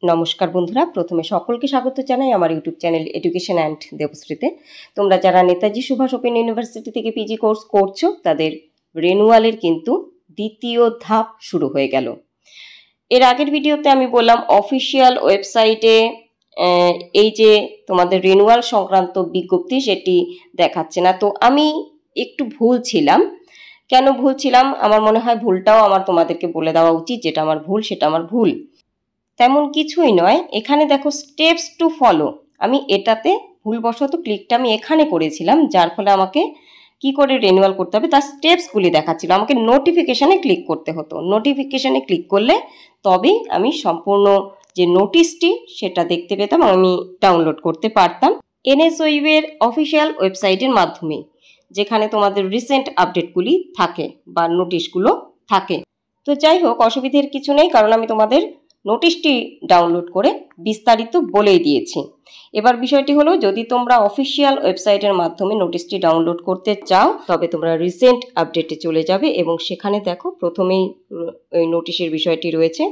নমস্কার বন্ধুরা, প্রথমে সকলকে স্বাগত জানাই আমার ইউটিউব চ্যানেল এডুকেশন অ্যান্ড দেবশ্রীতে। তোমরা যারা নেতাজি সুভাষ ওপেন ইউনিভার্সিটি থেকে পিজি কোর্স করছো তাদের রিনিউয়ালের কিন্তু দ্বিতীয় ধাপ শুরু হয়ে গেল। এর আগের ভিডিওতে আমি বললাম অফিসিয়াল ওয়েবসাইটে এই যে তোমাদের রিনিউয়াল সংক্রান্ত বিজ্ঞপ্তি সেটি দেখাচ্ছে না। তো আমি একটু ভুল ছিলাম। কেন ভুল ছিলাম? আমার মনে হয় ভুলটাও আমার তোমাদেরকে বলে দেওয়া উচিত। যেটা আমার ভুল সেটা আমার ভুল, তেমন কিছুই নয়। এখানে দেখো স্টেপস টু ফলো, আমি এটাতে ভুলবশত ক্লিকটা আমি এখানে করেছিলাম, যার ফলে আমাকে কি করে রিনিউয়াল করতে হবে তার স্টেপসগুলি দেখাচ্ছিল। আমাকে নোটিফিকেশানে ক্লিক করতে হতো। নোটিফিকেশানে ক্লিক করলে তবেই আমি সম্পূর্ণ যে নোটিশটি সেটা দেখতে পেতাম, আমি ডাউনলোড করতে পারতাম এনএসওইউয়ের অফিসিয়াল ওয়েবসাইটের মাধ্যমে, যেখানে তোমাদের রিসেন্ট আপডেটগুলি থাকে বা নোটিশগুলো থাকে। তো যাই হোক, অসুবিধের কিছু নেই, কারণ আমি তোমাদের নোটিশটি ডাউনলোড করে বিস্তারিত বলেই দিয়েছি। এবার বিষয়টি হলো, যদি তোমরা অফিসিয়াল ওয়েবসাইটের মাধ্যমে নোটিশটি ডাউনলোড করতে চাও তবে তোমরা রিসেন্ট আপডেটে চলে যাবে এবং সেখানে দেখো প্রথমেই ওই নোটিশের বিষয়টি রয়েছে।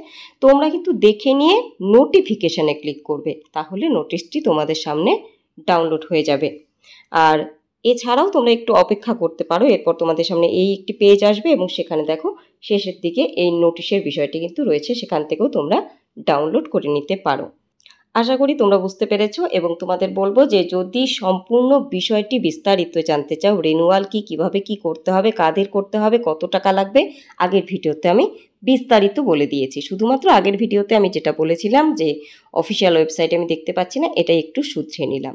তোমরা কিন্তু দেখে নিয়ে নোটিফিকেশানে ক্লিক করবে, তাহলে নোটিশটি তোমাদের সামনে ডাউনলোড হয়ে যাবে। আর এছাড়াও তোমরা একটু অপেক্ষা করতে পারো, এরপর তোমাদের সামনে এই একটি পেজ আসবে এবং সেখানে দেখো শেষের দিকে এই নোটিশের বিষয়টি কিন্তু রয়েছে, সেখান থেকেও তোমরা ডাউনলোড করে নিতে পারো। আশা করি তোমরা বুঝতে পেরেছো এবং তোমাদের বলবো যে যদি সম্পূর্ণ বিষয়টি বিস্তারিত জানতে চাও, রিনিউয়াল কিভাবে কি করতে হবে, কাদের করতে হবে, কত টাকা লাগবে, আগের ভিডিওতে আমি বিস্তারিত বলে দিয়েছি। শুধুমাত্র আগের ভিডিওতে আমি যেটা বলেছিলাম যে অফিসিয়াল ওয়েবসাইটে আমি দেখতে পাচ্ছি না, এটাই একটু শুধরে নিলাম।